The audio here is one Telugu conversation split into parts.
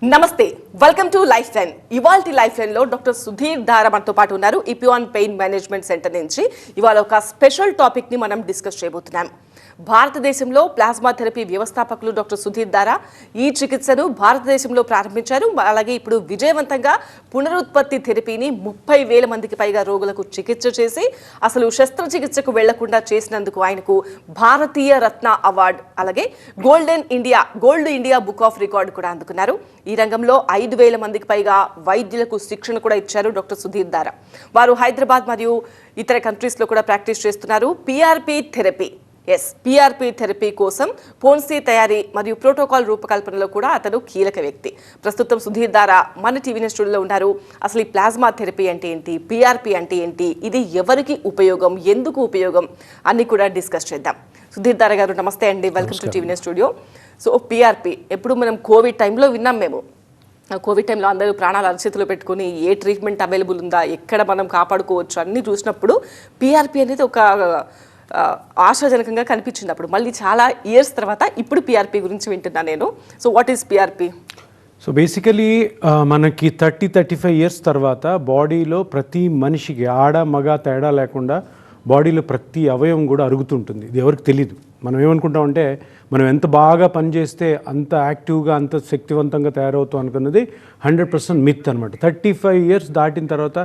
నమస్తే, వెల్కమ్ టు లైఫ్ లైన్. ఇవాల్టి లైఫ్ లైన్ లో డాక్టర్ సుధీర్ దార మనతో పాటు ఉన్నారు. ఇపియాన్ పెయిన్ మేనేజ్మెంట్ సెంటర్ నుంచి ఇవాళ ఒక స్పెషల్ టాపిక్ ని మనం డిస్కస్ చేయబోతున్నాం. భారతదేశంలో ప్లాస్మా థెరపీ వ్యవస్థాపకులు డాక్టర్ సుధీర్ దార ఈ చికిత్సను భారతదేశంలో ప్రారంభించారు. అలాగే ఇప్పుడు విజయవంతంగా పునరుత్పత్తి థెరపీని 30,000 మందికి పైగా రోగులకు చికిత్స చేసి అసలు శస్త్రచికిత్సకు వెళ్లకుండా చేసినందుకు ఆయనకు భారతీయ రత్న అవార్డు, అలాగే gold India book of record కూడా అందుకున్నారు. ఈ రంగంలో 5,000 మందికి పైగా వైద్యులకు శిక్షణ కూడా ఇచ్చారు డాక్టర్ సుధీర్ దార. వారు హైదరాబాద్ మరియు ఇతర కంట్రీస్ లో కూడా ప్రాక్టీస్ చేస్తున్నారు. పిఆర్పి థెరపీ కోసం పోన్సీ తయారీ మరియు ప్రోటోకాల్ రూపకల్పనలో కూడా అతను కీలక వ్యక్తి. ప్రస్తుతం సుధీర్ దార మన టీవీ స్టూడియోలో ఉన్నారు. అసలు ఈ ప్లాస్మా థెరపీ అంటే ఏంటి, పిఆర్పి అంటే ఏంటి, ఇది ఎవరికి ఉపయోగం, ఎందుకు ఉపయోగం అన్ని కూడా డిస్కస్ చేద్దాం. సుధీర్ దార గారు నమస్తే అండి, welcome to TV studio. So PRP ఎప్పుడు మనం కోవిడ్ టైంలో విన్నాం. మేము కోవిడ్ టైంలో అందరూ ప్రాణాలు అరచేతిలో పెట్టుకుని ఏ ట్రీట్మెంట్ అవైలబుల్ ఉందా, ఎక్కడ మనం కాపాడుకోవచ్చు అన్నీ చూసినప్పుడు పిఆర్పి అనేది ఒక ఆశాజనకంగా కనిపించింది. అప్పుడు మళ్ళీ చాలా ఇయర్స్ తర్వాత ఇప్పుడు పిఆర్పి గురించి వింటున్నాను నేను. So what is PRP? So basically మనకి 30-35 ఇయర్స్ తర్వాత బాడీలో ప్రతి మనిషికి ఆడ మగ తేడా లేకుండా బాడీలో ప్రతి అవయవం కూడా అరుగుతుంటుంది. ఇది ఎవరికి తెలియదు. మనం ఏమనుకుంటామంటే మనం ఎంత బాగా పనిచేస్తే అంత యాక్టివ్గా అంత శక్తివంతంగా తయారవుతాం అనుకున్నది 100% మిత్ అనమాట. 35 ఇయర్స్ దాటిన తర్వాత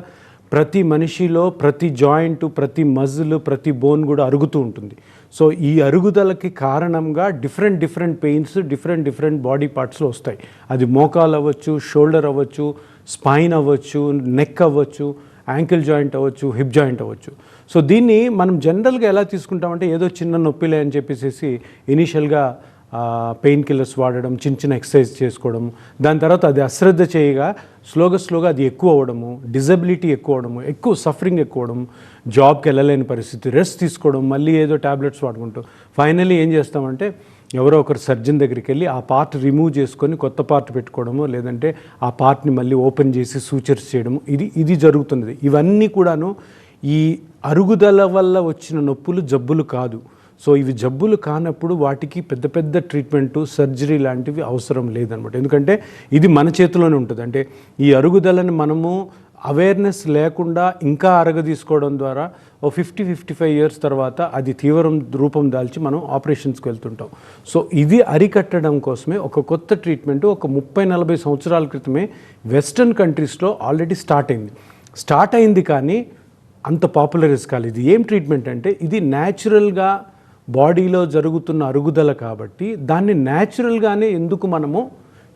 ప్రతి మనిషిలో ప్రతి జాయింట్, ప్రతి మజిల్, ప్రతి బోన్ కూడా అరుగుతూ ఉంటుంది. సో ఈ అరుగుదలకి కారణంగా డిఫరెంట్ పెయిన్స్ డిఫరెంట్ బాడీ పార్ట్స్లో వస్తాయి. అది మోకాలు అవ్వచ్చు, షోల్డర్ అవ్వచ్చు, స్పైన్ అవ్వచ్చు, నెక్ అవ్వచ్చు, యాంకిల్ జాయింట్ అవ్వచ్చు, హిప్ జాయింట్ అవ్వచ్చు. సో దీన్ని మనం జనరల్గా ఎలా తీసుకుంటామంటే ఏదో చిన్న నొప్పిలే అని చెప్పేసి ఇనీషియల్గా పెయిన్ కిల్లర్స్ వాడడం, చిన్న ఎక్సర్సైజ్ చేసుకోవడం, దాని తర్వాత అది అశ్రద్ధ చేయగా స్లోగా అది ఎక్కువ అవ్వడము, డిజబిలిటీ ఎక్కువ అవడము, ఎక్కువ సఫరింగ్ ఎక్కువ అవడం, జాబ్కి వెళ్ళలేని పరిస్థితి, రెస్ట్ తీసుకోవడం, మళ్ళీ ఏదో ట్యాబ్లెట్స్ వాడుకుంటూ ఫైనల్లీ ఏం చేస్తామంటే ఎవరో ఒకరు సర్జన్ దగ్గరికి వెళ్ళి ఆ పార్ట్ రిమూవ్ చేసుకొని కొత్త పార్ట్ పెట్టుకోవడము, లేదంటే ఆ పార్ట్ని మళ్ళీ ఓపెన్ చేసి సూచర్స్ చేయడము, ఇది జరుగుతున్నది. ఇవన్నీ కూడాను ఈ అరుగుదల వల్ల వచ్చిన నొప్పులు జబ్బులు కాదు. సో ఇవి జబ్బులు కానప్పుడు వాటికి పెద్ద ట్రీట్మెంటు, సర్జరీ లాంటివి అవసరం లేదనమాట. ఎందుకంటే ఇది మన చేతిలోనే ఉంటుంది. అంటే ఈ అరుగుదలని మనము అవేర్నెస్ లేకుండా ఇంకా తీసుకోవడం ద్వారా ఓ 50-55 ఇయర్స్ తర్వాత అది తీవ్రం రూపం దాల్చి మనం ఆపరేషన్స్కి వెళ్తుంటాం. సో ఇది అరికట్టడం కోసమే ఒక కొత్త ట్రీట్మెంటు ఒక 30-40 సంవత్సరాల క్రితమే వెస్టర్న్ కంట్రీస్లో ఆల్రెడీ స్టార్ట్ అయింది కానీ అంత పాపులరైజ్ కాలేదు. ఏం ట్రీట్మెంట్ అంటే ఇది న్యాచురల్గా బాడీలో జరుగుతున్న అరుగుదల కాబట్టి దాన్ని న్యాచురల్గానే ఎందుకు మనము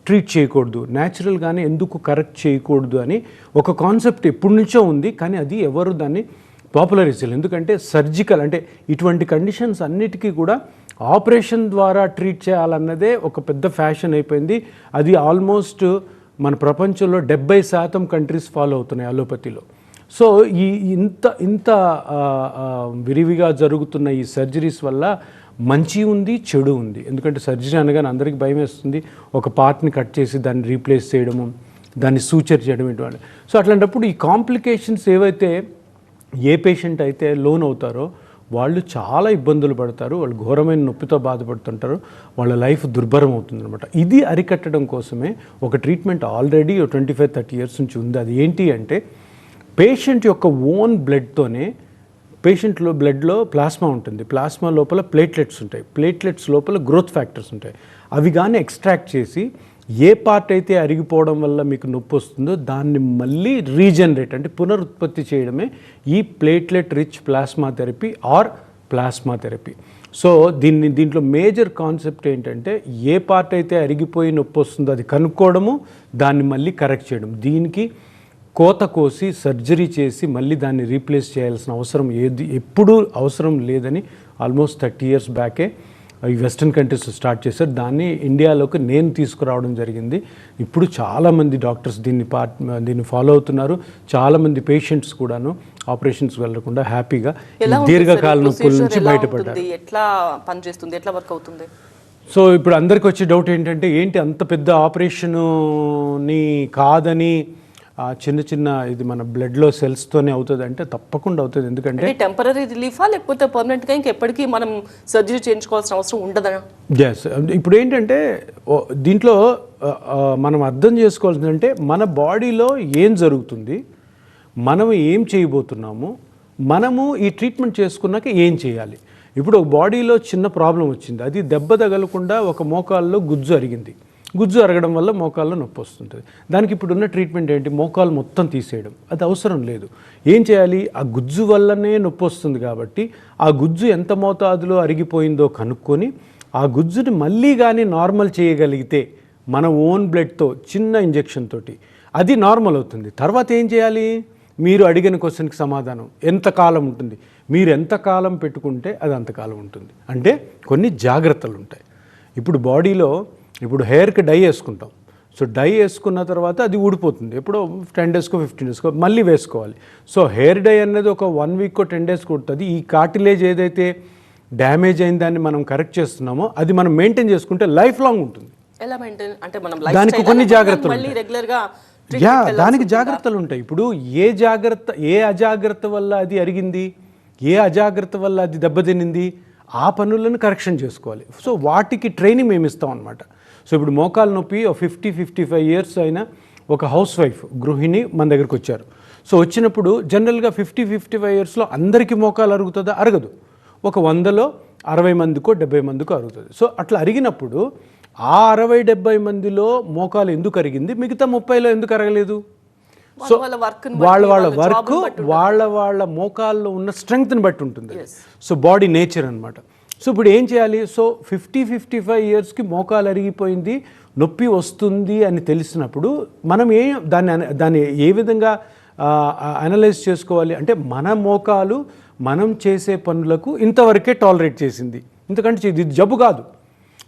ట్రీట్ చేయకూడదు, న్యాచురల్గానే ఎందుకు కరెక్ట్ చేయకూడదు అని ఒక కాన్సెప్ట్ ఎప్పటి నుంచో ఉంది. కానీ అది ఎవరు దాన్ని పాపులరైజ్ చేయలేదు. ఎందుకంటే సర్జికల్ అంటే ఇటువంటి కండిషన్స్ అన్నిటికీ కూడా ఆపరేషన్ ద్వారా ట్రీట్ చేయాలన్నదే ఒక పెద్ద ఫ్యాషన్ అయిపోయింది. అది ఆల్మోస్ట్ మన ప్రపంచంలో 70% కంట్రీస్ ఫాలో అవుతున్నాయి అలోపతిలో. సో ఇంత విరివిగా జరుగుతున్న ఈ సర్జరీస్ వల్ల మంచి ఉంది, చెడు ఉంది. ఎందుకంటే సర్జరీ అనగానే అందరికీ భయం వేస్తుంది. ఒక పార్ట్ని కట్ చేసి దాన్ని రీప్లేస్ చేయడము, దాన్ని సూచర్ చేయడం ఇటువంటి. సో అట్లాంటప్పుడు ఈ కాంప్లికేషన్స్ ఏవైతే ఏ పేషెంట్ అయితే లోన్ అవుతారో వాళ్ళు చాలా ఇబ్బందులు పడతారు, వాళ్ళు ఘోరమైన నొప్పితో బాధపడుతుంటారు, వాళ్ళ లైఫ్ దుర్భరం అవుతుందన్నమాట. ఇది అరికట్టడం కోసమే ఒక ట్రీట్మెంట్ ఆల్రెడీ 25-30 ఇయర్స్ నుంచి ఉంది. అది ఏంటి అంటే పేషెంట్ యొక్క ఓన్ బ్లడ్తోనే, పేషెంట్లో బ్లడ్లో ప్లాస్మా ఉంటుంది, ప్లాస్మా లోపల ప్లేట్లెట్స్ ఉంటాయి, ప్లేట్లెట్స్ లోపల గ్రోత్ ఫ్యాక్టర్స్ ఉంటాయి. అవి కానీ ఎక్స్ట్రాక్ట్ చేసి ఏ పార్ట్ అయితే అరిగిపోవడం వల్ల మీకు నొప్పి వస్తుందో దాన్ని మళ్ళీ రీజనరేట్ అంటే పునరుత్పత్తి చేయడమే ఈ platelet rich plasma therapy are plasma therapy. So దీంట్లో మేజర్ కాన్సెప్ట్ ఏంటంటే ఏ పార్ట్ అయితే అరిగిపోయి నొప్పి వస్తుందో అది కనుక్కోవడము, దాన్ని మళ్ళీ కరెక్ట్ చేయడం. దీనికి కోత కోసి సర్జరీ చేసి మళ్ళీ దాన్ని రీప్లేస్ చేయాల్సిన అవసరం ఎప్పుడూ అవసరం లేదని ఆల్మోస్ట్ 30 ఇయర్స్ బ్యాకే ఈ వెస్టర్న్ కంట్రీస్ స్టార్ట్ చేశారు. దాన్ని ఇండియాలోకి నేను తీసుకురావడం జరిగింది. ఇప్పుడు చాలామంది డాక్టర్స్ దీన్ని ఫాలో అవుతున్నారు. చాలామంది పేషెంట్స్ కూడాను ఆపరేషన్స్ వెళ్ళకుండా హ్యాపీగా దీర్ఘకాల నొప్పుల నుంచి బయటపడ్డారు. ఎట్లా పనిచేస్తుంది, ఎట్లా వర్క్ అవుతుంది? సో ఇప్పుడు అందరికి వచ్చే డౌట్ ఏంటంటే ఏంటి అంత పెద్ద ఆపరేషన్ని కాదని చిన్న చిన్న ఇది మన బ్లడ్లో సెల్స్తోనే అవుతుంది అంటే తప్పకుండా అవుతుంది. ఎందుకంటే టెంపరీ రిలీఫా లేకపోతే పర్మనెంట్గా ఇంకెప్పటికీ మనం సర్జరీ చేయించుకోవాల్సిన అవసరం ఉండదా? ఎస్. ఇప్పుడు ఏంటంటే దీంట్లో మనం అర్థం చేసుకోవాల్సిందంటే మన బాడీలో ఏం జరుగుతుంది, మనం ఏం చేయబోతున్నాము, మనము ఈ ట్రీట్మెంట్ చేసుకున్నాక ఏం చేయాలి. ఇప్పుడు బాడీలో చిన్న ప్రాబ్లం వచ్చింది, అది దెబ్బ తగలకుండా ఒక మోకాల్లో గుజ్జు అరిగింది. గుజ్జు అరగడం వల్ల మోకాల్లో నొప్పి వస్తుంటుంది. దానికి ఇప్పుడున్న ట్రీట్మెంట్ ఏంటి? మోకాలు మొత్తం తీసేయడం. అది అవసరం లేదు. ఏం చేయాలి? ఆ గుజ్జు వల్లనే నొప్పి వస్తుంది కాబట్టి ఆ గుజ్జు ఎంత మోతాదులో అరిగిపోయిందో కనుక్కొని ఆ గుజ్జుని మళ్ళీ కానీ నార్మల్ చేయగలిగితే మన ఓన్ బ్లడ్తో చిన్న ఇంజెక్షన్ తోటి అది నార్మల్ అవుతుంది. తర్వాత ఏం చేయాలి? మీరు అడిగిన క్వశ్చన్కి సమాధానం ఎంతకాలం ఉంటుంది, మీరు ఎంతకాలం పెట్టుకుంటే అది అంతకాలం ఉంటుంది. అంటే కొన్ని జాగ్రత్తలు ఉంటాయి. ఇప్పుడు బాడీలో ఇప్పుడు హెయిర్కి డై వేసుకుంటాం. సో డై వేసుకున్న తర్వాత అది ఊడిపోతుంది. ఎప్పుడో 10 డేస్కో 15 డేస్కో మళ్ళీ వేసుకోవాలి. సో హెయిర్ డై అనేది ఒక 1 వీక్కో 10 డేస్కో ఉంటుంది. ఈ కార్టిలేజ్ ఏదైతే డ్యామేజ్ అయిన దాన్ని మనం కరెక్ట్ చేస్తున్నామో అది మనం మెయింటైన్ చేసుకుంటే లైఫ్ లాంగ్ ఉంటుంది. ఎలా మెయింటైన్ అంటే మనం దానికి కొన్ని జాగ్రత్తలు మళ్ళీ రెగ్యులర్గా దానికి జాగ్రత్తలు ఉంటాయి. ఇప్పుడు ఏ అజాగ్రత్త వల్ల అది అరిగింది, ఏ అజాగ్రత్త వల్ల అది దెబ్బతినింది, ఆ పనులను కరెక్షన్ చేసుకోవాలి. సో వాటికి ట్రైనింగ్ మేము ఇస్తాం అనమాట. సో ఇప్పుడు మోకాలు నొప్పి 50-55 ఇయర్స్ అయిన ఒక హౌస్ వైఫ్ గృహిణి మన దగ్గరికి వచ్చారు. సో వచ్చినప్పుడు జనరల్గా 50-55 ఇయర్స్లో అందరికీ మోకాలు అరుగుతుందా? అరగదు. ఒక 100లో 60 మందికో 70 మందికో అరుగుతుంది. సో అట్లా అరిగినప్పుడు ఆ 60-70 మందిలో మోకాలు ఎందుకు అరిగింది, మిగతా 30లో ఎందుకు అరగలేదు? సో వాళ్ళ వర్క్ వాళ్ళ మోకాల్లో ఉన్న స్ట్రెంగ్త్ని బట్టి ఉంటుంది. సో బాడీ నేచర్ అనమాట. సో ఇప్పుడు ఏం చేయాలి? సో 50-55 ఇయర్స్కి మోకాలు అరిగిపోయింది, నొప్పి వస్తుంది అని తెలిసినప్పుడు మనం దాన్ని ఏ విధంగా అనలైజ్ చేసుకోవాలి అంటే మన మోకాలు మనం చేసే పనులకు ఇంతవరకే టాలరేట్ చేసింది, ఎందుకంటే ఇది జబ్బు కాదు.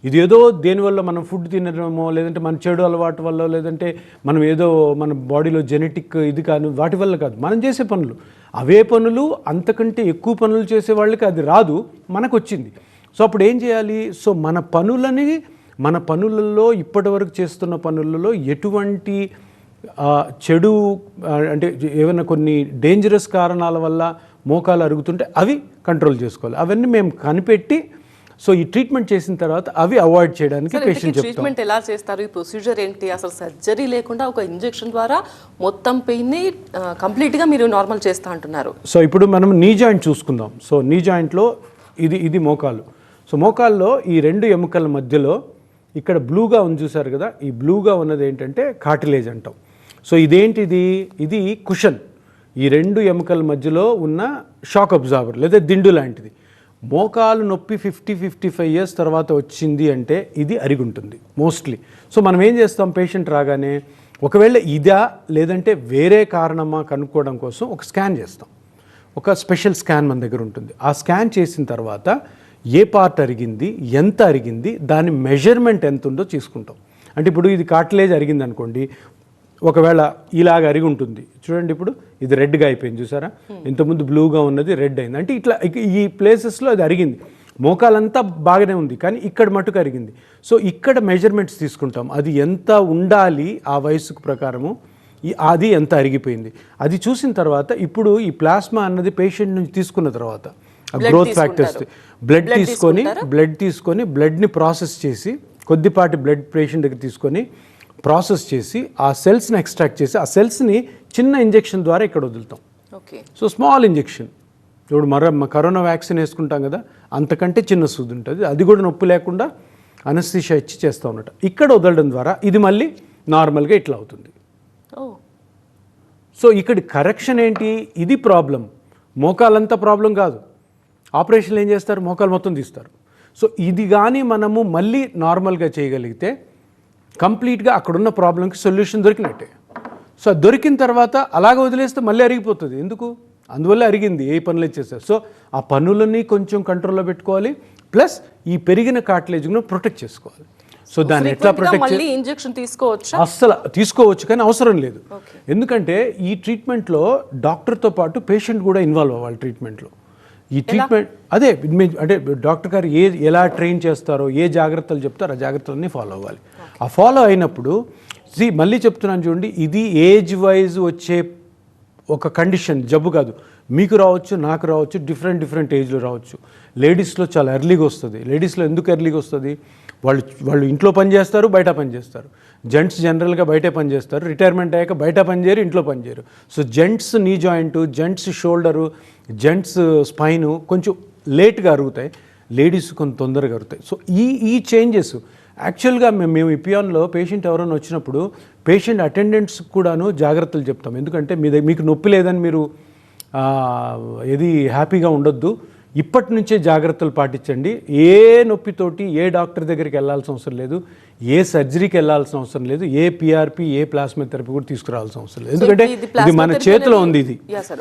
ఇది ఏదో దేనివల్ల మనం ఫుడ్ తినడమో లేదంటే మన చెడు అలవాటు వల్ల లేదంటే మనం ఏదో మన బాడీలో జెనెటిక్ ఇది కాదు, వాటి వల్ల కాదు. మనం చేసే పనులు అవే పనులు, అంతకంటే ఎక్కువ పనులు చేసే వాళ్ళకి అది రాదు, మనకు వచ్చింది. సో అప్పుడు ఏం చేయాలి? సో మన పనులలో ఇప్పటివరకు చేస్తున్న పనులలో ఎటువంటి చెడు అంటే ఏమైనా కొన్ని డేంజరస్ కారణాల వల్ల మోకాలు అరుగుతుంటే అవి కంట్రోల్ చేసుకోవాలి. అవన్నీ మేము కనిపెట్టి సో ఈ ట్రీట్మెంట్ చేసిన తర్వాత అవి అవాయిడ్ చేయడానికి పేషెంట్ చెప్తాం. ట్రీట్మెంట్ ఎలా చేస్తారు? ఈ ప్రొసీజర్ ఏంటి? అసలు సర్జరీ లేకుండా ఒక ఇంజెక్షన్ ద్వారా మొత్తం పెయిన్ని కంప్లీట్గా మీరు నార్మల్ చేస్తా అంటున్నారు. సో ఇప్పుడు మనం నీ జాయింట్ చూసుకుందాం. సో నీ జాయింట్లో ఇది మోకాలు. సో మోకాల్లో ఈ 2 ఎముకల మధ్యలో ఇక్కడ బ్లూగా ఉంది చూసారు కదా, ఈ బ్లూగా ఉన్నది ఏంటంటే కార్టిలేజ్ అంటాం. సో ఇదేంటిది? ఇది కుషన్. ఈ 2 ఎముకల మధ్యలో ఉన్న షాక్ అబ్జార్బర్ లేదా దిండు లాంటిది. మోకాలు నొప్పి 50-55 ఇయర్స్ తర్వాత వచ్చింది అంటే ఇది అరిగి ఉంటుంది మోస్ట్లీ. సో మనం ఏం చేస్తాం? పేషెంట్ రాగానే ఒకవేళ ఇదా లేదంటే వేరే కారణమా కనుక్కోవడం కోసం ఒక స్కాన్ చేస్తాం. ఒక స్పెషల్ స్కాన్ మన దగ్గర ఉంటుంది. ఆ స్కాన్ చేసిన తర్వాత ఏ పార్ట్ అరిగింది, ఎంత అరిగింది, దాని మెజర్మెంట్ ఎంత ఉందో తీసుకుంటాం. అంటే ఇప్పుడు ఇది కార్టిలేజ్ అరిగింది అనుకోండి, ఒకవేళ ఇలాగ అరిగి ఉంటుంది చూడండి, ఇప్పుడు ఇది రెడ్గా అయిపోయింది చూసారా, ఇంతకుముందు బ్లూగా ఉన్నది రెడ్ అయింది అంటే ఇట్లా ఈ ప్లేసెస్లో అది అరిగింది. మోకాలంతా బాగానే ఉంది కానీ ఇక్కడ మటుకు అరిగింది. సో ఇక్కడ మెజర్మెంట్స్ తీసుకుంటాం, అది ఎంత ఉండాలి ఆ వయసుకు ప్రకారము, అది ఎంత అరిగిపోయింది అది చూసిన తర్వాత ఇప్పుడు ఈ ప్లాస్మా అన్నది పేషెంట్ నుంచి తీసుకున్న తర్వాత గ్రోత్ ఫ్యాక్టర్స్ బ్లడ్ తీసుకొని బ్లడ్ని ప్రాసెస్ చేసి కొద్దిపాటి బ్లడ్ పేషెంట్ దగ్గర తీసుకొని ప్రాసెస్ చేసి ఆ సెల్స్ని ఎక్స్ట్రాక్ట్ చేసి ఆ సెల్స్ని చిన్న ఇంజెక్షన్ ద్వారా ఇక్కడ వదులుతాం. So small injection. ఇప్పుడు కరోనా వ్యాక్సిన్ వేసుకుంటాం కదా, అంతకంటే చిన్న సూది ఉంటుంది, అది కూడా నొప్పి లేకుండా అనస్థీషియా ఇచ్చి చేస్తూ ఉన్నట్టు ఇక్కడ వదలడం ద్వారా ఇది మళ్ళీ నార్మల్గా ఇట్లా అవుతుంది. సో ఇక్కడ కరెక్షన్ ఏంటి? ఇది ప్రాబ్లం, మోకాలంతా ప్రాబ్లం కాదు. ఆపరేషన్లు ఏం చేస్తారు? మోకాలు మొత్తం తీస్తారు. సో ఇది కానీ మనము మళ్ళీ నార్మల్గా చేయగలిగితే కంప్లీట్గా అక్కడున్న ప్రాబ్లంకి సొల్యూషన్ దొరికినట్టే. సో దొరికిన తర్వాత అలాగ వదిలేస్తే మళ్ళీ అరిగిపోతుంది. ఎందుకు? అందువల్ల అరిగింది, ఏ పనులు చేస్తారు. సో ఆ పనులని కొంచెం కంట్రోల్లో పెట్టుకోవాలి, ప్లస్ ఈ పెరిగిన కార్టిలేజ్ను ప్రొటెక్ట్ చేసుకోవాలి. సో దాన్ని ఎట్లా ప్రొటెక్ట్ ఇంజెక్షన్ తీసుకోవచ్చు? అస్సలు తీసుకోవచ్చు కానీ అవసరం లేదు. ఎందుకంటే ఈ ట్రీట్మెంట్లో డాక్టర్తో పాటు పేషెంట్ కూడా ఇన్వాల్వ్ అవ్వాలి ట్రీట్మెంట్లో. ఈ ట్రీట్మెంట్ అదే అంటే డాక్టర్ గారు ఎలా ట్రైన్ చేస్తారో, ఏ జాగ్రత్తలు చెప్తారో ఆ జాగ్రత్తలన్నీ ఫాలో అవ్వాలి. ఆ ఫాలో అయినప్పుడు మళ్ళీ చెప్తున్నాను చూడండి, ఇది ఏజ్ వైజ్ వచ్చే ఒక కండిషన్, జబ్బు కాదు. మీకు రావచ్చు, నాకు రావచ్చు, డిఫరెంట్ ఏజ్లో రావచ్చు. లేడీస్లో చాలా ఎర్లీగా వస్తుంది. లేడీస్లో ఎందుకు ఎర్లీగా వస్తుంది? వాళ్ళు ఇంట్లో పని చేస్తారు, బయట పని చేస్తారు. జెంట్స్ జనరల్గా బయటే పని చేస్తారు, రిటైర్మెంట్ అయ్యాక బయట పని చేయరు, ఇంట్లో పని చేయరు. So gents knee joint, gents shoulder, gents spine కొంచెం లేట్గా అరుగుతాయి, లేడీస్ కొంచెం తొందరగా అరుగుతాయి. సో ఈ చేంజెస్ యాక్చువల్గా మేము ఇపియాన్లో పేషెంట్ ఎవరైనా వచ్చినప్పుడు పేషెంట్ అటెండెంట్స్ కూడాను జాగ్రత్తలు చెప్తాం. ఎందుకంటే మీకు నొప్పి లేదని మీరు ఏది హ్యాపీగా ఉండొద్దు, ఇప్పటి నుంచే జాగ్రత్తలు పాటించండి. ఏ నొప్పితోటి ఏ డాక్టర్ దగ్గరికి వెళ్ళాల్సిన అవసరం లేదు, ఏ సర్జరీకి వెళ్ళాల్సిన అవసరం లేదు, ఏ పిఆర్పి, ఏ ప్లాస్మా థెరపీ కూడా తీసుకురావాల్సిన అవసరం లేదు. ఎందుకంటే ఇది మన చేతిలో ఉంది. ఇది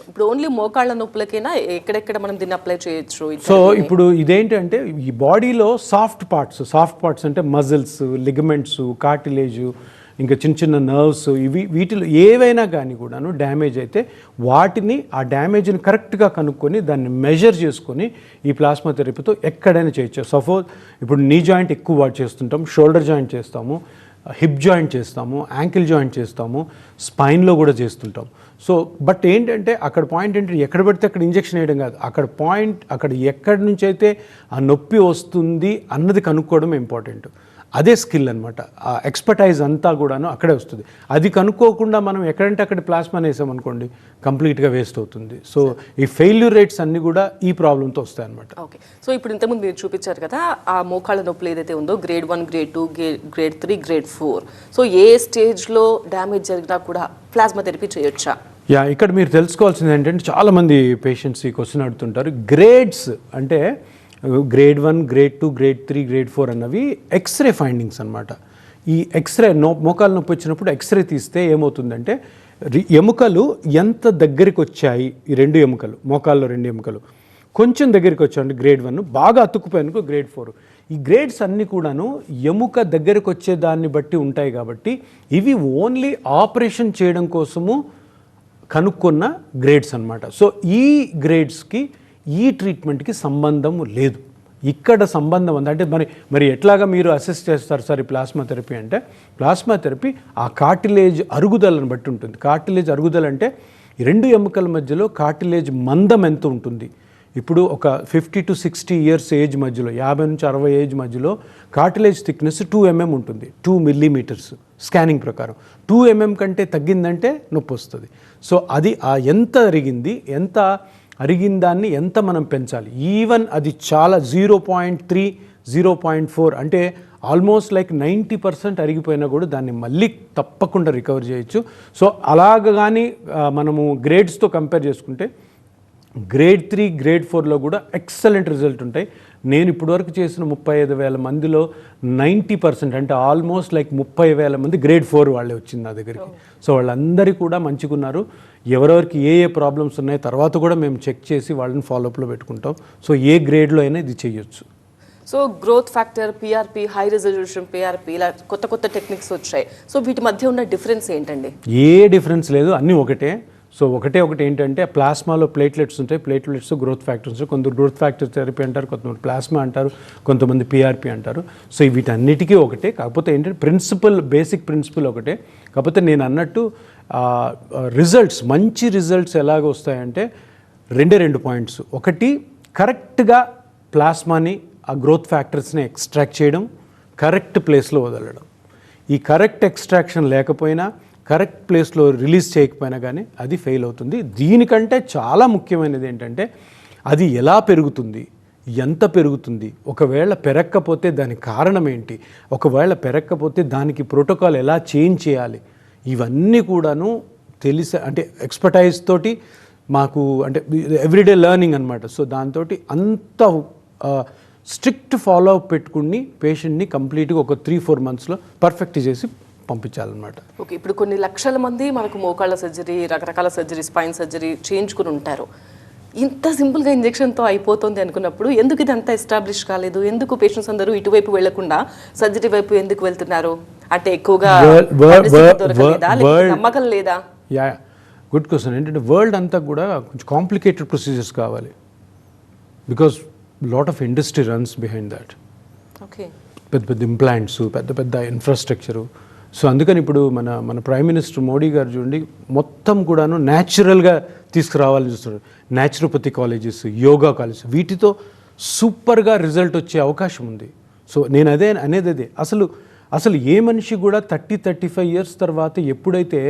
ఇప్పుడు ఓన్లీ మోకాళ్ళ నొప్పులకైనా ఎక్కడెక్కడ మనం దీన్ని అప్లై చేయొచ్చు. సో ఇప్పుడు ఇదేంటంటే ఈ బాడీలో సాఫ్ట్ పార్ట్స్ అంటే మజిల్స్, లిగమెంట్స్, కార్టిలేజు, ఇంకా చిన్న నర్వ్స్, వీటిలో ఏవైనా కానీ కూడాను డ్యామేజ్ అయితే వాటిని ఆ డ్యామేజ్ని కరెక్ట్గా కనుక్కొని దాన్ని మెజర్ చేసుకొని ఈ ప్లాస్మా థెరపీతో ఎక్కడైనా చేయొచ్చు. సపోజ్ ఇప్పుడు నీ జాయింట్ ఎక్కువ చేస్తుంటాం, షోల్డర్ జాయింట్ చేస్తాము, హిప్ జాయింట్ చేస్తాము, యాంకిల్ జాయింట్ చేస్తాము, స్పైన్లో కూడా చేస్తుంటాం. సో బట్ ఏంటంటే అక్కడ పాయింట్ ఏంటంటే ఎక్కడ పడితే అక్కడ ఇంజెక్షన్ వేయడం కాదు, అక్కడ ఎక్కడి నుంచి అయితే ఆ నొప్పి వస్తుంది అన్నది కనుక్కోవడం ఇంపార్టెంట్. అదే స్కిల్ అనమాట. ఆ ఎక్స్పర్టైజ్ అంతా కూడాను అక్కడే వస్తుంది. అది కనుక్కోకుండా మనం ఎక్కడంటే అక్కడ ప్లాస్మా వేసామనుకోండి, కంప్లీట్గా వేస్ట్ అవుతుంది. సో ఈ ఫెయిల్యూర్ రేట్స్ అన్నీ కూడా ఈ ప్రాబ్లంతో వస్తాయి అనమాట. ఓకే, సో ఇప్పుడు ఇంతకుముందు మీరు చూపించారు కదా ఆ మోకాళ్ళ నొప్పులు ఏదైతే ఉందో grade 1, grade 2, grade 3, grade 4. So ఏ స్టేజ్లో డ్యామేజ్ జరిగినా కూడా ప్లాస్మా థెరపీ చేయొచ్చా? ఇక్కడ మీరు తెలుసుకోవాల్సింది ఏంటంటే చాలామంది పేషెంట్స్ ఈ క్వశ్చన్ అడుగుతుంటారు. గ్రేడ్స్ అంటే గ్రేడ్ 1, గ్రేడ్ 2, గ్రేడ్ 3, గ్రేడ్ 4 అన్నవి ఎక్స్రే ఫైండింగ్స్ అనమాట. ఈ ఎక్స్రే మోకాలు నొప్పి వచ్చినప్పుడు ఎక్స్రే తీస్తే ఏమవుతుందంటే ఎముకలు ఎంత దగ్గరికి వచ్చాయి, ఈ 2 ఎముకలు, మోకాల్లో 2 ఎముకలు కొంచెం దగ్గరికి వచ్చాయండి గ్రేడ్ 1, బాగా అతుక్కుపోయానుకో గ్రేడ్ 4. ఈ గ్రేడ్స్ అన్నీ కూడాను ఎముక దగ్గరికి వచ్చే దాన్ని బట్టి ఉంటాయి. కాబట్టి ఇవి ఓన్లీ ఆపరేషన్ చేయడం కోసము కనుక్కున్న గ్రేడ్స్ అనమాట. సో ఈ గ్రేడ్స్కి ఈ ట్రీట్మెంట్కి సంబంధం లేదు. ఇక్కడ సంబంధం ఉంది అంటే మరి ఎట్లాగా మీరు అసెస్ చేస్తారు సార్ ఈ ప్లాస్మా థెరపీ అంటే? ప్లాస్మా థెరపీ ఆ కార్టిలేజ్ అరుగుదలను బట్టి ఉంటుంది. కార్టిలేజ్ అరుగుదల అంటే 2 ఎముకల మధ్యలో కార్టిలేజ్ మందం ఎంత ఉంటుంది. ఇప్పుడు ఒక 50 to 60 ఇయర్స్ ఏజ్ మధ్యలో, 50 నుంచి 60 ఏజ్ మధ్యలో కార్టిలేజ్ థిక్నెస్ 2 mm ఉంటుంది, 2 millimeters స్కానింగ్ ప్రకారం. 2 mm కంటే తగ్గిందంటే నొప్పి వస్తుంది. సో అది ఎంత అరిగిన దాన్ని ఎంత మనం పెంచాలి. ఈవెన్ అది చాలా 0.3, 0.4 అంటే ఆల్మోస్ట్ లైక్ 90% అరిగిపోయినా కూడా దాన్ని మళ్ళీ తప్పకుండా రికవర్ చేయొచ్చు. సో అలాగ కానీ మనము గ్రేడ్స్తో కంపేర్ చేసుకుంటే గ్రేడ్ 3, గ్రేడ్ 4లో కూడా ఎక్సలెంట్ రిజల్ట్ ఉంటాయి. నేను ఇప్పటివరకు చేసిన 35,000 మందిలో 90% అంటే ఆల్మోస్ట్ లైక్ 30,000 మంది గ్రేడ్ 4 వాళ్ళే వచ్చింది నా దగ్గరికి. సో వాళ్ళందరూ కూడా మంచిగున్నారు. ఎవరెవరికి ఏ ప్రాబ్లమ్స్ ఉన్నాయో తర్వాత కూడా మేము చెక్ చేసి వాళ్ళని ఫాలోఅప్లో పెట్టుకుంటాం. సో ఏ గ్రేడ్లో అయినా ఇది చేయొచ్చు. So growth factor, PRP, high resolution PRP, ఇలా కొత్త టెక్నిక్స్ వచ్చాయి. సో వీటి మధ్య ఉన్న డిఫరెన్స్ ఏంటండి? ఏ డిఫరెన్స్ లేదు, అన్నీ ఒకటే. సో ఒకటి ఏంటంటే ప్లాస్మాలో ప్లేట్లెట్స్ ఉంటాయి, ప్లేట్లెట్స్ గ్రోత్ ఫ్యాక్టర్స్ ఉంటాయి. కొందరు గ్రోత్ ఫ్యాక్టర్ థెరపీ అంటారు, కొంతమంది ప్లాస్మా అంటారు, కొంతమంది పిఆర్పి అంటారు. సో వీటన్నిటికీ ఒకటే, కాకపోతే ఏంటంటే బేసిక్ ప్రిన్సిపల్ ఒకటే. కాకపోతే నేను అన్నట్టు మంచి రిజల్ట్స్ ఎలాగ వస్తాయంటే 2 పాయింట్స్. ఒకటి, కరెక్ట్గా ప్లాస్మాని ఆ గ్రోత్ ఫ్యాక్టర్స్ని ఎక్స్ట్రాక్ట్ చేయడం, కరెక్ట్ ప్లేస్లో వదలడం. ఈ కరెక్ట్ ఎక్స్ట్రాక్షన్ లేకపోయినా, కరెక్ట్ ప్లేస్లో రిలీజ్ చేయకపోయినా కానీ అది ఫెయిల్ అవుతుంది. దీనికంటే చాలా ముఖ్యమైనది ఏంటంటే అది ఎలా పెరుగుతుంది, ఎంత పెరుగుతుంది, ఒకవేళ పెరగకపోతే దానికి కారణం ఏంటి, ఒకవేళ పెరగకపోతే దానికి ప్రోటోకాల్ ఎలా చేంజ్ చేయాలి, ఇవన్నీ కూడాను అంటే ఎక్స్పర్టైజ్ తోటి మాకు అంటే ఎవ్రీడే లెర్నింగ్ అనమాట. సో దాంతో అంత స్ట్రిక్ట్ ఫాలో అప్ పెట్టుకుని పేషెంట్ని కంప్లీట్గా ఒక 3-4 monthsలో పర్ఫెక్ట్ చేసి పంపించాలన్నమాట. ఓకే, ఇప్పుడు కొన్ని లక్షల మంది మనకు మోకాళ్ళ సర్జరీ, రకరకాల సర్జరీ, స్పైన్ సర్జరీ చేయించుకుని ఉంటారు. ఇంత సింపుల్గా ఇంజెక్షన్తో అయిపోతుంది అనుకున్నప్పుడు ఎందుకు ఇది అంతా ఎస్టాబ్లిష్ కాలేదు? ఎందుకు పేషెంట్స్ అందరూ ఇటువైపు వెళ్లకుండా సర్జరీ వైపు ఎందుకు వెళ్తున్నారు? అంటే ఎక్కువగా నమ్మకం లేదా? Good question. ఏంటంటే వరల్డ్ అంతా కూడా కొంచెం కాంప్లికేటెడ్ ప్రొసీజర్స్ కావాలి. Because lot of industry runs behind that. Okay, పెద్ద ఇంప్లాంట్స్, పెద్ద ఇన్ఫ్రాస్ట్రక్చరు, సో అందుకని ఇప్పుడు మన ప్రైమ్ మినిస్టర్ మోడీ గారు చూడండి మొత్తం కూడాను న్యాచురల్గా తీసుకురావాలని చూస్తున్నారు. న్యాచురోపతి కాలేజెస్, యోగా కాలేజెస్, వీటితో సూపర్గా రిజల్ట్ వచ్చే అవకాశం ఉంది. సో నేను అనేది అసలు ఏ మనిషి కూడా 35 ఇయర్స్ తర్వాత ఎప్పుడైతే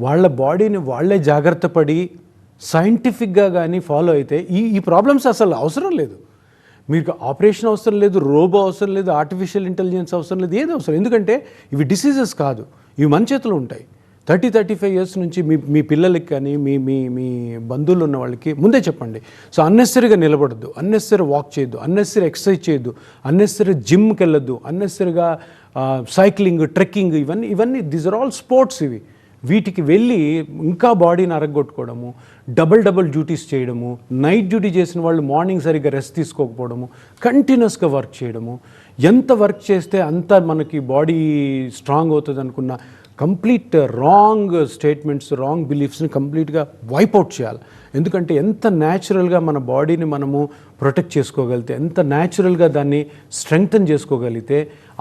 వాళ్ళ బాడీని వాళ్ళే జాగ్రత్త పడి సైంటిఫిక్గా కానీ ఫాలో అయితే ఈ ప్రాబ్లమ్స్ అసలు అవసరం లేదు. మీకు ఆపరేషన్ అవసరం లేదు, రోబో అవసరం లేదు, ఆర్టిఫిషియల్ ఇంటెలిజెన్స్ అవసరం లేదు, ఏది అవసరం. ఎందుకంటే ఇవి డిసీజెస్ కాదు, ఇవి మన చేతిలో ఉంటాయి. 35 ఇయర్స్ నుంచి మీ పిల్లలకి కానీ మీ బంధువులు ఉన్న వాళ్ళకి ముందే చెప్పండి. సో అన్నెసరీగా నిలబడద్దు, అన్నెసరీ వాక్ చేయొద్దు, అన్నెసరీ ఎక్సర్సైజ్ చేయొద్దు, అన్నెసరీ జిమ్కి వెళ్ళొద్దు, అన్నెసరీగా సైక్లింగ్, ట్రెక్కింగ్, ఇవన్నీ దీస్ ఆర్ ఆల్ స్పోర్ట్స్. వీటికి వెళ్ళి ఇంకా బాడీని అరగొట్టుకోవడము, డబుల్ డ్యూటీస్ చేయడము, నైట్ డ్యూటీ చేసిన వాళ్ళు మార్నింగ్ సరిగ్గా రెస్ట్ తీసుకోకపోవడము, కంటిన్యూస్గా వర్క్ చేయడము. ఎంత వర్క్ చేస్తే అంత మనకి బాడీ స్ట్రాంగ్ అవుతుంది అనుకున్న కంప్లీట్ రాంగ్ స్టేట్మెంట్స్, రాంగ్ బిలీఫ్స్ని కంప్లీట్గా వైపౌట్ చేయాలి. ఎందుకంటే ఎంత న్యాచురల్గా మన బాడీని మనము ప్రొటెక్ట్ చేసుకోగలిగితే, ఎంత న్యాచురల్గా దాన్ని స్ట్రెంగ్తన్ చేసుకోగలిగితే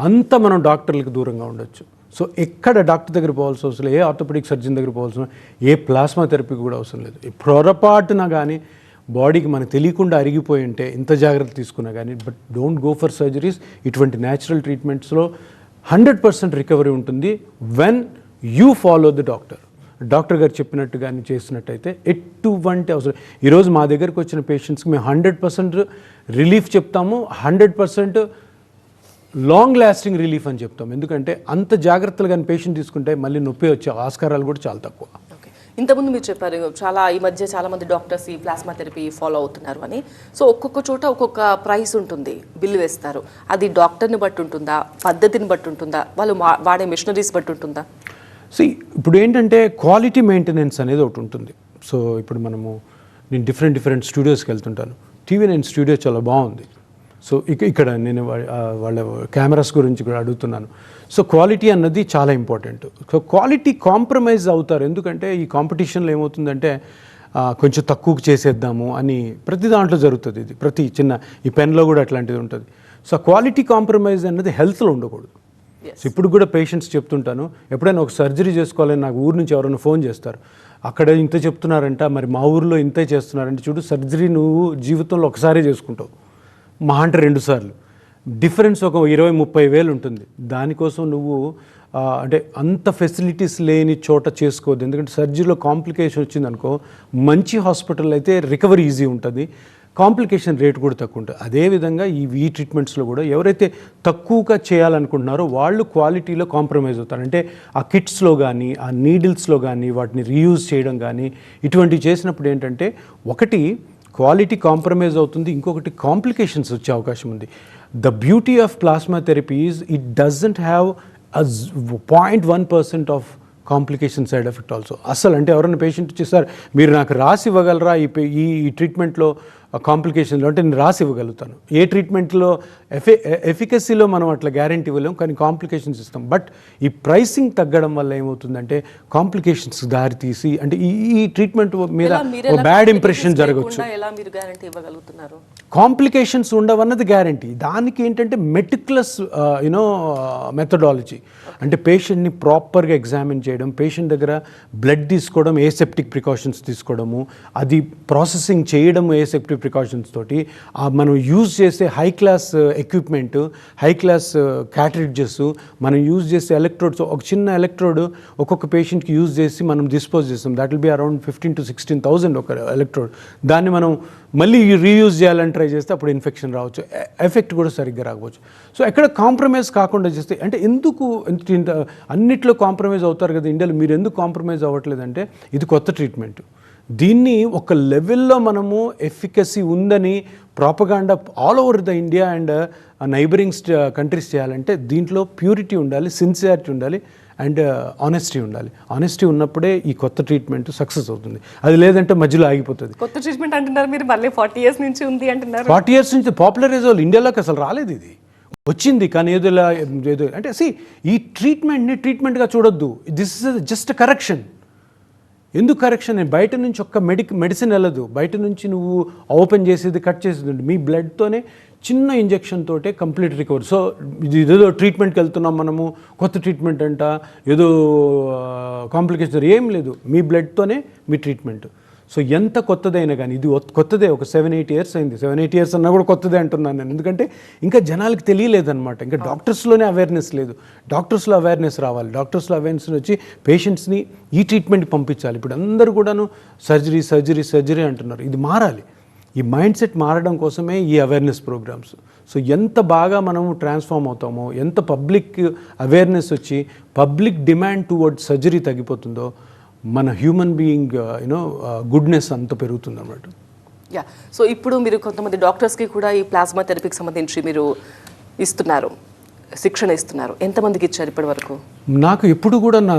అంత మనం డాక్టర్లకు దూరంగా ఉండొచ్చు. సో ఎక్కడ డాక్టర్ దగ్గర పోవాల్సిన అవసరం లేదు, ఏ ఆర్థోపెడిక్ సర్జన్ దగ్గర పోవాల్సిన, ఏ ప్లాస్మా థెరపీకి కూడా అవసరం లేదు. పొరపాటున కానీ బాడీకి మనకు తెలియకుండా అరిగిపోయి ఉంటే ఇంత జాగ్రత్త తీసుకున్నా కానీ, but don't go for surgeries. ఇటువంటి న్యాచురల్ ట్రీట్మెంట్స్లో 100% రికవరీ ఉంటుంది when you follow the doctor గారు చెప్పినట్టు కానీ చేసినట్టయితే ఎటువంటి అవసరం. ఈరోజు మా దగ్గరకు వచ్చిన పేషెంట్స్కి మేము 100% రిలీఫ్ చెప్తాము, 100% లాంగ్ లాస్టింగ్ రిలీఫ్ అని చెప్తాం. ఎందుకంటే అంత జాగ్రత్తలు కానీ పేషెంట్ తీసుకుంటే మళ్ళీ నొప్పి వచ్చే ఆస్కారాలు కూడా చాలా తక్కువ. ఓకే, ఇంతకుముందు మీరు చెప్పారు ఈ మధ్య చాలా మంది డాక్టర్స్ ఈ ప్లాస్మా థెరపీ ఫాలో అవుతున్నారు అని. సో ఒక్కొక్క చోట ఒక్కొక్క ప్రైస్ ఉంటుంది, బిల్లు వేస్తారు. అది డాక్టర్ని బట్టి ఉంటుందా, పద్ధతిని బట్టి ఉంటుందా, వాళ్ళు వాడే మిషనరీస్ బట్టి ఉంటుందా? ఇప్పుడు ఏంటంటే క్వాలిటీ మెయింటెనెన్స్ అనేది ఒకటి ఉంటుంది. సో ఇప్పుడు నేను డిఫరెంట్ స్టూడియోస్కి వెళ్తుంటాను. TV9 స్టూడియో చాలా బాగుంది. సో ఇక్కడ నేను వాళ్ళ కెమెరాస్ గురించి కూడా అడుగుతున్నాను. సో క్వాలిటీ అన్నది చాలా ఇంపార్టెంట్. సో క్వాలిటీ కాంప్రమైజ్ అవుతారు. ఎందుకంటే ఈ కాంపిటీషన్లో ఏమవుతుందంటే కొంచెం తక్కువకు చేసేద్దాము అని ప్రతి దాంట్లో జరుగుతుంది. ఇది ప్రతి చిన్న ఈ పెన్లో కూడా అట్లాంటిది ఉంటుంది. సో క్వాలిటీ కాంప్రమైజ్ అన్నది హెల్త్లో ఉండకూడదు. సో ఇప్పుడు కూడా పేషెంట్స్ చెప్తుంటాను, ఎప్పుడైనా ఒక సర్జరీ చేసుకోవాలని నాకు ఊరు నుంచి ఎవరైనా ఫోన్ చేస్తారు, అక్కడ ఇంత చెప్తున్నారంట, మరి మా ఊరిలో ఇంతే చేస్తున్నారంటే, చూడు సర్జరీ నువ్వు జీవితంలో ఒకసారి చేసుకుంటావు, మహా అంటే 2 సార్లు, డిఫరెన్స్ ఒక 20-30 వేలు ఉంటుంది. దానికోసం నువ్వు అంటే అంత ఫెసిలిటీస్ లేని చోట చేసుకోవద్దు. ఎందుకంటే సర్జరీలో కాంప్లికేషన్ వచ్చిందనుకో, మంచి హాస్పిటల్ అయితే రికవరీ ఈజీ ఉంటుంది, కాంప్లికేషన్ రేట్ కూడా తక్కువ ఉంటుంది. అదేవిధంగా ఈ ట్రీట్మెంట్స్లో కూడా ఎవరైతే తక్కువగా చేయాలనుకుంటున్నారో వాళ్ళు క్వాలిటీలో కాంప్రమైజ్ అవుతారు. అంటే ఆ కిట్స్లో కానీ, ఆ నీడిల్స్లో కానీ, వాటిని రీయూజ్ చేయడం కానీ, ఇటువంటివి చేసినప్పుడు ఏంటంటే ఒకటి క్వాలిటీ కాంప్రమైజ్ అవుతుంది, ఇంకొకటి కాంప్లికేషన్స్ వచ్చే అవకాశం ఉంది. The beauty of plasma therapy is it doesn't have a 0.1% of complication side effect also. అసలు అంటే ఎవరైనా పేషెంట్ వచ్చేసారు, మీరు నాకు రాసి ఇవ్వగలరా ఈ ట్రీట్మెంట్లో కాంప్లికేషన్లో, అంటే నేను రాసి ఇవ్వగలుగుతాను. ఏ ట్రీట్మెంట్లో ఎఫికసీలో మనం అట్లా గ్యారెంటీ ఇవ్వలేము, కానీ కాంప్లికేషన్స్ ఇస్తాం. బట్ ఈ ప్రైసింగ్ తగ్గడం వల్ల ఏమవుతుందంటే కాంప్లికేషన్స్ దారితీసి, అంటే ఈ ట్రీట్మెంట్ మీద బ్యాడ్ ఇంప్రెషన్ జరగవచ్చు. కాంప్లికేషన్స్ ఉండవన్నది గ్యారంటీ. దానికి ఏంటంటే మెటిక్యులస్ మెథడాలజీ, అంటే పేషెంట్ని ప్రాపర్గా ఎగ్జామిన్ చేయడం, పేషెంట్ దగ్గర బ్లడ్ తీసుకోవడం, ఏసెప్టిక్ ప్రికాషన్స్ తీసుకోవడము, అది ప్రాసెసింగ్ చేయడం ఏసెప్టిక్ ప్రికాషన్స్ తోటి, మనం యూజ్ చేసే high class equipment, high class cartridges, మనం యూజ్ చేసే ఎలక్ట్రోడ్స్, ఒక చిన్న ఎలక్ట్రోడ్ ఒక్కొక్క పేషెంట్కి యూజ్ చేసి మనం డిస్పోజ్ చేస్తాం. That will be around 15,000 to 16,000 ఒక ఎలక్ట్రోడ్. దాన్ని మనం మళ్ళీ రీయూజ్ చేయాలని ట్రై చేస్తే అప్పుడు ఇన్ఫెక్షన్ రావచ్చు, ఎఫెక్ట్ కూడా సరిగ్గా రాకపోవచ్చు. సో ఎక్కడ కాంప్రమైజ్ కాకుండా చేస్తే, అంటే ఎందుకు అన్నిట్లో కాంప్రమైజ్ అవుతారు కదా ఇండియాలో, మీరు ఎందుకు కాంప్రమైజ్ అవ్వట్లేదంటే ఇది కొత్త ట్రీట్మెంట్, దీన్ని ఒక లెవెల్లో మనము ఎఫికసీ ఉందని propaganda all over the India and neighbouring countries చేయాలంటే దీంట్లో ప్యూరిటీ ఉండాలి, సిన్సియారిటీ ఉండాలి అండ్ ఆనెస్టీ ఉండాలి. ఆనెస్టీ ఉన్నప్పుడే ఈ కొత్త ట్రీట్మెంట్ సక్సెస్ అవుతుంది. అది లేదంటే మధ్యలో ఆగిపోతుంది. కొత్త ట్రీట్మెంట్ అంటున్నారు మీరు, మళ్ళీ 40 years నుంచి ఉంది అంటున్నారు. 40 years నుంచి పాపులరైజ్ అవ్వాలి, ఇండియాలోకి అసలు రాలేదు, ఇది వచ్చింది. కానీ ఏదో అంటే ఈ ట్రీట్మెంట్గా చూడొద్దు. This is just correction. ఎందుకు కరెక్షన్? బయట నుంచి ఒక్క మెడిసిన్ వెళ్ళదు, బయట నుంచి నువ్వు ఓపెన్ చేసేది, కట్ చేసేది, మీ బ్లడ్తోనే చిన్న ఇంజెక్షన్ తోటే కంప్లీట్ రికవరీ. సో ఇది ఏదో ట్రీట్మెంట్కి వెళ్తున్నాం మనము, కొత్త ట్రీట్మెంట్ అంట, ఏదో కాంప్లికేషన్ ఏం లేదు, మీ బ్లడ్తోనే మీ ట్రీట్మెంట్. సో ఎంత కొత్తదైనా కానీ, ఇది కొత్తదే, ఒక 7-8 ఇయర్స్ అయింది. 7-8 ఇయర్స్ అన్నా కూడా కొత్తదే అంటున్నాను నేను, ఎందుకంటే ఇంకా జనాలకి తెలియలేదన్నమాట. ఇంకా డాక్టర్స్లోనే అవేర్నెస్ లేదు. డాక్టర్స్లో అవేర్నెస్ రావాలి. డాక్టర్స్లో అవేర్నెస్ వచ్చి పేషెంట్స్ని ఈ ట్రీట్మెంట్కి పంపించాలి. ఇప్పుడు అందరూ కూడాను సర్జరీ సర్జరీ సర్జరీ అంటున్నారు. ఇది మారాలి. ఈ మైండ్ సెట్ మారడం కోసమే ఈ అవేర్నెస్ ప్రోగ్రామ్స్. సో ఎంత బాగా మనము ట్రాన్స్ఫార్మ్ అవుతామో, ఎంత పబ్లిక్ అవేర్నెస్ వచ్చి పబ్లిక్ డిమాండ్ టువర్డ్స్ సర్జరీ తగ్గిపోతుందో, మన హ్యూమన్ బీయింగ్ గుడ్నెస్ అంత పెరుగుతుంది అన్నమాట. యా, సో ఇప్పుడు మీరు కొంతమంది డాక్టర్స్కి కూడా ఈ ప్లాస్మా థెరపీకి సంబంధించి మీరు ఇస్తున్నారు, శిక్షణ ఇస్తున్నారు. ఎంతమందికి ఇచ్చారు ఇప్పటి వరకు? నాకు ఎప్పుడు కూడా నా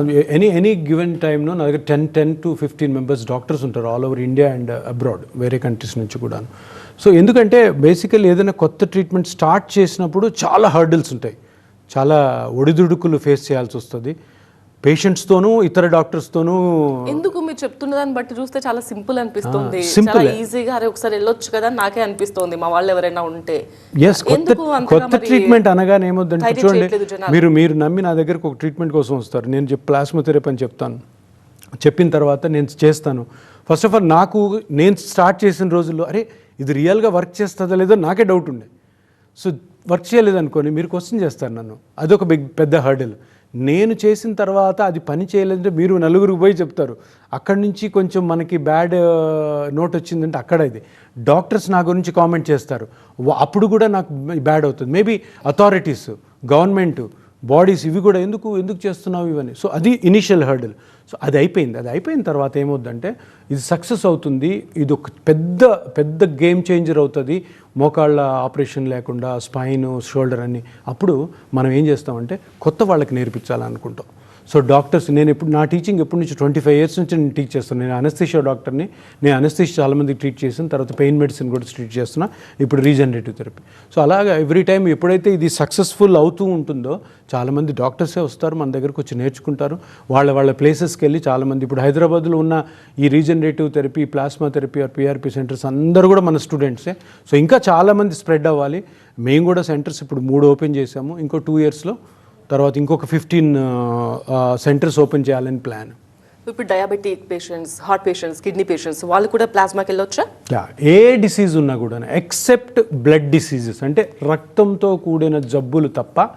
ఎనీ గివెన్ టైంలో నా దగ్గర 10 to 15 మెంబర్స్ డాక్టర్స్ ఉంటారు, all over India and abroad, వేరే కంట్రీస్ నుంచి కూడా. సో ఎందుకంటే బేసికల్లీ ఏదైనా కొత్త ట్రీట్మెంట్ స్టార్ట్ చేసినప్పుడు చాలా హర్డిల్స్ ఉంటాయి, చాలా ఒడిదుడుకులు ఫేస్ చేయాల్సి వస్తుంది, పేషెంట్స్తోనూ ఇతర డాక్టర్స్తోనూ. ఎందుకు మీరు చెప్తున్న దాన్ని బట్టి చూస్తే చాలా సింపుల్ అనిపిస్తుంది, simple. చాలా ఈజీగా అరే ఒకసారి వెళ్ళొచ్చు కదా నాకే అనిపిస్తుంది, మా వాళ్ళు ఎవరైనా ఉంటే. ఎస్, కొత్త ట్రీట్మెంట్ అనగానే ఏమవుతుందంటే చూడండి, మీరు నమ్మి నా దగ్గరకు ఒక ట్రీట్మెంట్ కోసం వస్తారు, నేను ప్లాస్మా థెరపీ అని చెప్తాను, చెప్పిన తర్వాత నేను చేస్తాను. ఫస్ట్ ఆఫ్ ఆల్ నేను స్టార్ట్ చేసిన రోజుల్లో అరే ఇది రియల్గా వర్క్ చేస్తుందా లేదో నాకే డౌట్ ఉండే. సో వర్క్ చేయలేదనుకోని మీరు క్వశ్చన్ చేస్తారు నన్ను, అదొక పెద్ద హర్డిల్. నేను చేసిన తర్వాత అది పని చేయలేదంటే మీరు నలుగురికి పోయి చెప్తారు, అక్కడి నుంచి కొంచెం మనకి బ్యాడ్ నోట్ వచ్చిందంటే అక్కడ ఇది డాక్టర్స్ నా గురించి కామెంట్ చేస్తారు, అప్పుడు కూడా నాకు బ్యాడ్ అవుతుంది. మేబీ అథారిటీస్, గవర్నమెంట్ బాడీస్ ఇవి కూడా ఎందుకు చేస్తున్నావు ఇవన్నీ. సో అది ఇనిషియల్ హర్డిల్. సో అది అయిపోయిన తర్వాత ఏమవుద్దంటే ఇది సక్సెస్ అవుతుంది, ఇది ఒక పెద్ద గేమ్ చేంజర్ అవుతుంది, మోకాళ్ళ ఆపరేషన్ లేకుండా స్పైన్ షోల్డర్ అని. అప్పుడు మనం ఏం చేస్తామంటే కొత్త వాళ్ళకి నేర్పించాలనుకుంటాం. సో డాక్టర్స్, నా టీచింగ్ ఎప్పటి నుంచి 25 ఇయర్స్ నుంచి నేను టీచ్ చేస్తాను. నేను అనస్థీషియా డాక్టర్ని, నేను అనస్థీషియా చాలామందికి ట్రీట్ చేసిన తర్వాత పెయిన్ మెడిసిన్ కూడా ట్రీట్ చేస్తున్నా, ఇప్పుడు రీజనరేటివ్ థెరపీ. సో అలాగా ఎవ్రీ టైం ఎప్పుడైతే ఇది సక్సెస్ఫుల్ అవుతూ ఉంటుందో చాలామంది డాక్టర్సే వస్తారు మన దగ్గరకు వచ్చి నేర్చుకుంటారు, వాళ్ళ ప్లేసెస్కి వెళ్ళి చాలామంది. ఇప్పుడు హైదరాబాద్లో ఉన్న ఈ regenerative therapy, plasma therapy are PRP centres అందరూ కూడా మన స్టూడెంట్సే. సో ఇంకా చాలామంది స్ప్రెడ్ అవ్వాలి. మేము కూడా సెంటర్స్ ఇప్పుడు 3 ఓపెన్ చేసాము, ఇంకో 2 ఇయర్స్లో తర్వాత ఇంకొక 15 సెంటర్స్ ఓపెన్ చేయాలని ప్లాన్. ఇప్పుడు diabetic patients, heart patients, kidney patients వాళ్ళు కూడా ప్లాస్మాకి వెళ్ళొచ్చా? ఏ డిసీజ్ ఉన్నా కూడా ఎక్సెప్ట్ బ్లడ్ డిసీజెస్, అంటే రక్తంతో కూడిన జబ్బులు తప్ప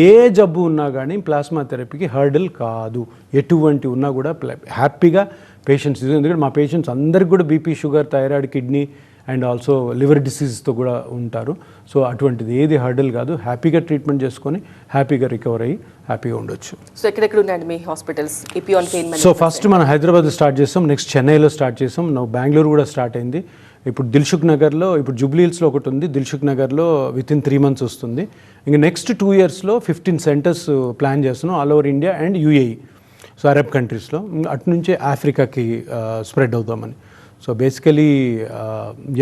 ఏ జబ్బు ఉన్నా కానీ ప్లాస్మా థెరపీకి హర్డిల్ కాదు. ఎటువంటి ఉన్నా కూడా హ్యాపీగా పేషెంట్స్, ఎందుకంటే మా పేషెంట్స్ అందరికి కూడా BP, sugar, thyroid, kidney and also liver డిసీజ్తో కూడా ఉంటారు. సో అటువంటిది ఏది హర్డిల్ కాదు, హ్యాపీగా ట్రీట్మెంట్ చేసుకొని హ్యాపీగా రికవర్ అయ్యి హ్యాపీగా ఉండొచ్చు. సో ఎక్కడెక్కడ ఉన్నాయండి మీ హాస్పిటల్స్? ఇపియాన్ పెయిన్ మేనేజ్మెంట్. సో ఫస్ట్ మనం హైదరాబాద్ స్టార్ట్ చేస్తాం, నెక్స్ట్ చెన్నైలో స్టార్ట్ చేస్తాం, బెంగళూరు కూడా స్టార్ట్ అయింది. ఇప్పుడు దిల్సుఖ్ నగర్లో, ఇప్పుడు జూబ్లీహిల్స్లో ఒకటి ఉంది, దిల్సుఖ్ నగర్లో వితిన్ 3 months వస్తుంది. ఇంకా నెక్స్ట్ 2 yearsలో 15 సెంటర్స్ ప్లాన్ చేస్తున్నాం, all over India and UAE, so Arab కంట్రీస్లో. అటు నుంచే ఆఫ్రికాకి స్ప్రెడ్ అవుతామని. సో బేసికలీ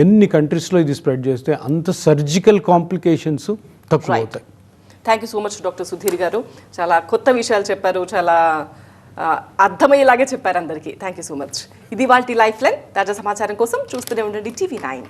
ఎన్ని కంట్రీస్లో ఇది స్ప్రెడ్ చేస్తే అంత సర్జికల్ కాంప్లికేషన్స్ తక్కువ అవుతాయి. Thank you so much doctor Sudheer గారు, చాలా కొత్త విషయాలు చెప్పారు, చాలా అర్థమయ్యేలాగే చెప్పారు అందరికీ. Thank you so much. ఇది వాళ్ళ లైఫ్ లైన్. తాజా సమాచారం కోసం చూస్తూనే ఉండండి TV9.